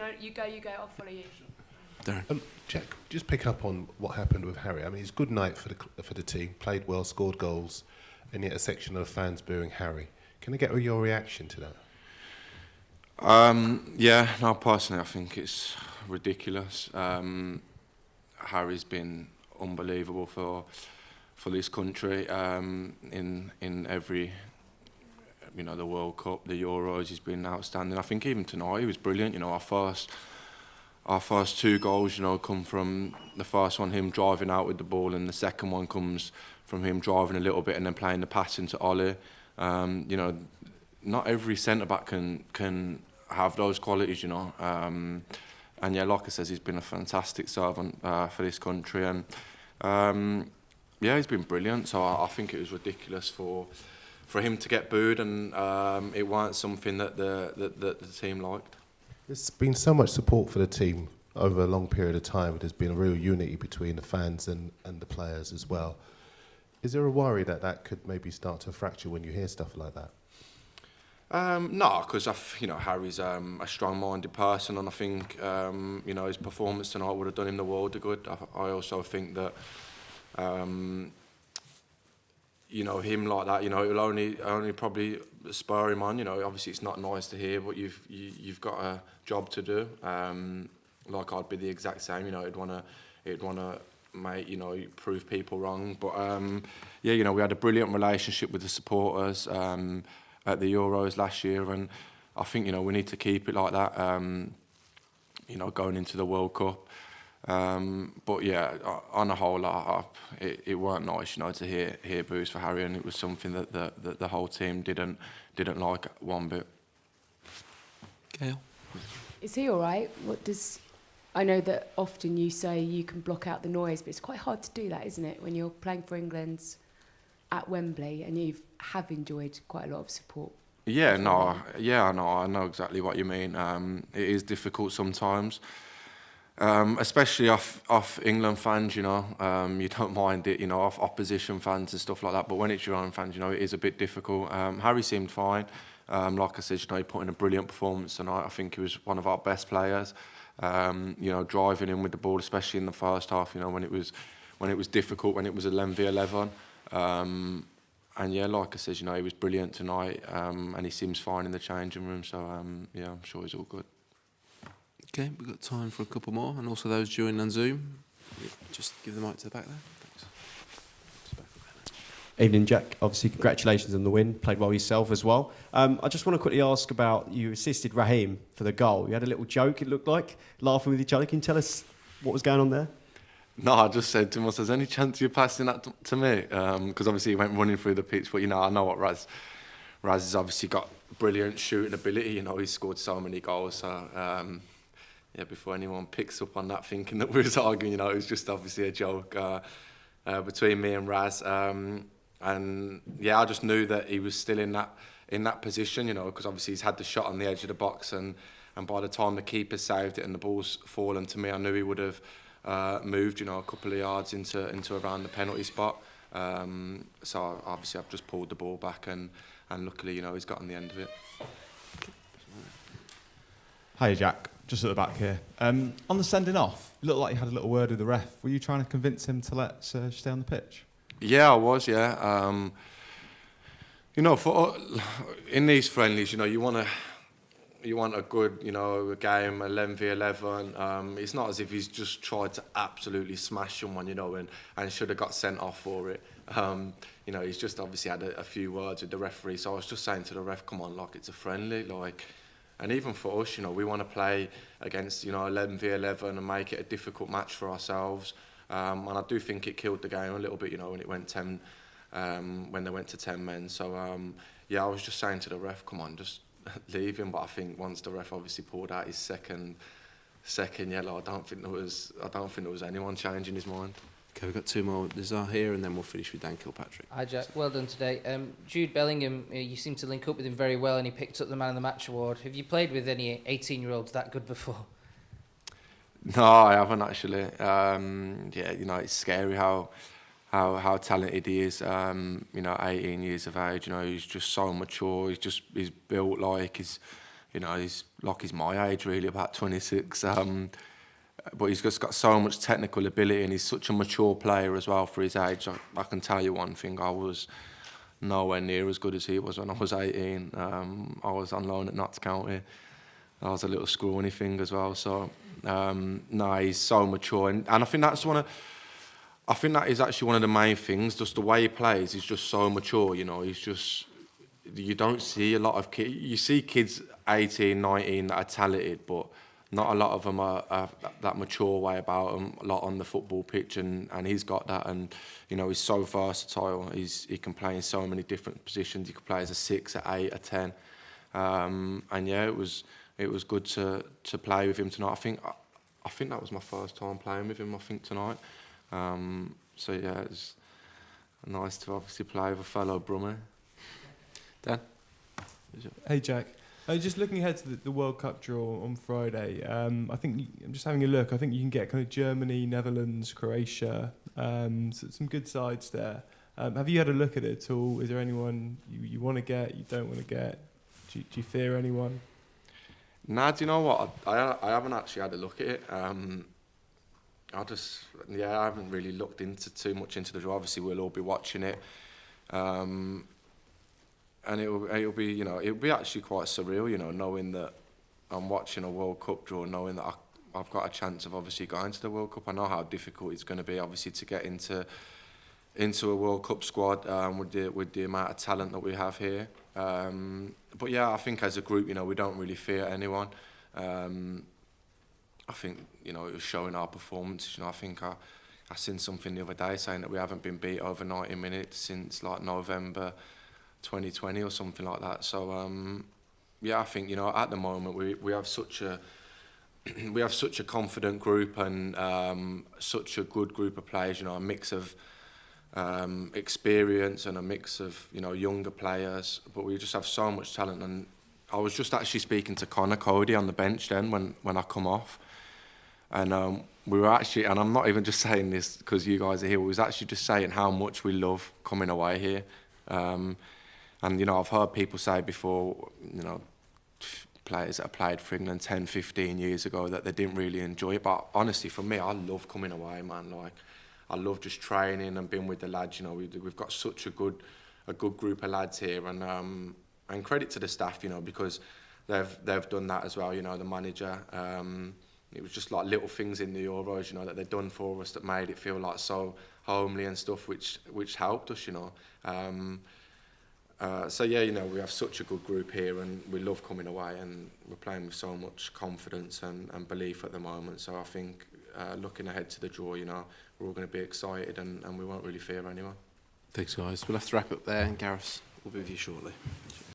No, you go. I'll follow you. Jack, just pick up on what happened with Harry. I mean, it's a good night for the team. Played well, scored goals, and yet a section of the fans booing Harry. Can I get your reaction to that? Personally, I think it's ridiculous. Harry's been unbelievable for this country in every, the World Cup, the Euros. He's been outstanding. I think even tonight he was brilliant. Our first two goals, come from the first one, him driving out with the ball, and the second one comes from him driving a little bit and then playing the pass into Ollie. Not every centre-back can have those qualities, And like I said, he's been a fantastic servant for this country. And he's been brilliant. So I think it was ridiculous for him to get booed, and it weren't something that the team liked. There's been so much support for the team over a long period of time. There's been a real unity between the fans and the players as well. Is there a worry that could maybe start to fracture when you hear stuff like that? No, because Harry's a strong-minded person, and I think his performance tonight would have done him the world of good. I also think that him like that, it'll only probably spur him on. Obviously it's not nice to hear, but you've got a job to do. Like I'd be the exact same. It'd wanna make prove people wrong. But we had a brilliant relationship with the supporters at the Euros last year, and I think we need to keep it like that. Going into the World Cup. But yeah, on the whole, it weren't nice, to hear boos for Harry, and it was something that the whole team didn't like one bit. Gail? Is he all right? I know that often you say you can block out the noise, but it's quite hard to do that, isn't it, when you're playing for England at Wembley and you have enjoyed quite a lot of support? I know exactly what you mean. It is difficult sometimes. Especially off England fans, you don't mind it, off opposition fans and stuff like that. But when it's your own fans, it is a bit difficult. Harry seemed fine. Like I said, he put in a brilliant performance tonight. I think he was one of our best players. Driving in with the ball, especially in the first half. When it was difficult, when it was 11v11. Like I said, he was brilliant tonight, and he seems fine in the changing room. So I'm sure he's all good. Okay, we've got time for a couple more, and also those joining on Zoom. Just give the mic to the back there. Thanks. Evening, Jack. Obviously, congratulations on the win. Played well yourself as well. I just want to quickly ask about, you assisted Raheem for the goal. You had a little joke, it looked like, laughing with each other. Can you tell us what was going on there? No, I just said to him, "There's any chance you're passing that to me?" Because obviously he went running through the pitch, but I know what Raz has obviously got brilliant shooting ability. He's scored so many goals. So before anyone picks up on that, thinking that we was arguing, it was just obviously a joke between me and Raz. I just knew that he was still in that position, because obviously he's had the shot on the edge of the box, and by the time the keeper saved it and the ball's fallen to me, I knew he would have moved, a couple of yards into around the penalty spot. So obviously I've just pulled the ball back, and luckily, he's got on the end of it. Hi, Jack. Just at the back here. On the sending off, it looked like you had a little word with the ref. Were you trying to convince him to let Serge stay on the pitch? Yeah, I was. Yeah. For in these friendlies, you want a good, game, 11v11. It's not as if he's just tried to absolutely smash someone, and should have got sent off for it. He's just obviously had a few words with the referee. So I was just saying to the ref, come on, it's a friendly, And even for us, we want to play against, 11v11 and make it a difficult match for ourselves. And I do think it killed the game a little bit, when it went 10, when they went to 10 men. So I was just saying to the ref, come on, just leave him. But I think once the ref obviously pulled out his second yellow, I don't think there was anyone changing his mind. Okay, we've got two more. There's here, and then we'll finish with Dan Kilpatrick. Hi, Jack. Well done today. Jude Bellingham, you seem to link up with him very well, and he picked up the Man of the Match award. Have you played with any 18-year-olds that good before? No, I haven't actually. It's scary how talented he is. 18 years of age. He's just so mature. He's built like he's you know, he's my age really, about 26. But he's just got so much technical ability, and he's such a mature player as well for his age. I can tell you one thing: I was nowhere near as good as he was when I was 18. I was on loan at Notts County. I was a little scrawny thing as well. So no, he's so mature, and I think that's I think that is actually one of the main things. Just the way he plays, he's just so mature. You know, he's just, you don't see a lot of kids. You see kids 18, 19 that are talented, but not a lot of them are that mature way about them, a lot on the football pitch, and he's got that. And you know, he's so versatile. He can play in so many different positions. He could play as a 6, a 8, a 10. And yeah, it was good to play with him tonight. I think that was my first time playing with him, I think, tonight. So yeah, it was nice to obviously play with a fellow Brummie. Dan? Hey Jack, just looking ahead to the World Cup draw on Friday, I think I'm just having a look. I think you can get kind of Germany, Netherlands, Croatia, so some good sides there. Have you had a look at it at all? Is there anyone you want to get, you don't want to get? Do you fear anyone? Nah, do you know what? I haven't actually had a look at it. I haven't really looked too much into the draw. Obviously, we'll all be watching it. And it'll be, you know, it'll be actually quite surreal, you know, knowing that I'm watching a World Cup draw, knowing that I've got a chance of obviously going to the World Cup. I know how difficult it's going to be, obviously, to get into a World Cup squad with the amount of talent that we have here. But yeah, I think as a group, you know, we don't really fear anyone. I think, you know, it was showing our performances. You know, I think I seen something the other day saying that we haven't been beat over 90 minutes since like November 2020 or something like that. So yeah, I think, you know, at the moment we have such a confident group, and such a good group of players. You know, a mix of experience and a mix of, you know, younger players. But we just have so much talent. And I was just actually speaking to Connor Cody on the bench then when I come off. And we were actually, and I'm not even just saying this because you guys are here, we was actually just saying how much we love coming away here. And, you know, I've heard people say before, you know, players that have played for England 10, 15 years ago, that they didn't really enjoy it. But honestly, for me, I love coming away, man. Like, I love just training and being with the lads. You know, we've got such a good group of lads here, and credit to the staff, you know, because they've done that as well. You know, the manager. It was just like little things in the Euros, you know, that they'd done for us that made it feel like so homely and stuff, which helped us, you know. So yeah, you know, we have such a good group here, and we love coming away, and we're playing with so much confidence and belief at the moment. So I think looking ahead to the draw, you know, we're all going to be excited, and we won't really fear anyone. Thanks, guys. We'll have to wrap up there, and Gareth will be with you shortly.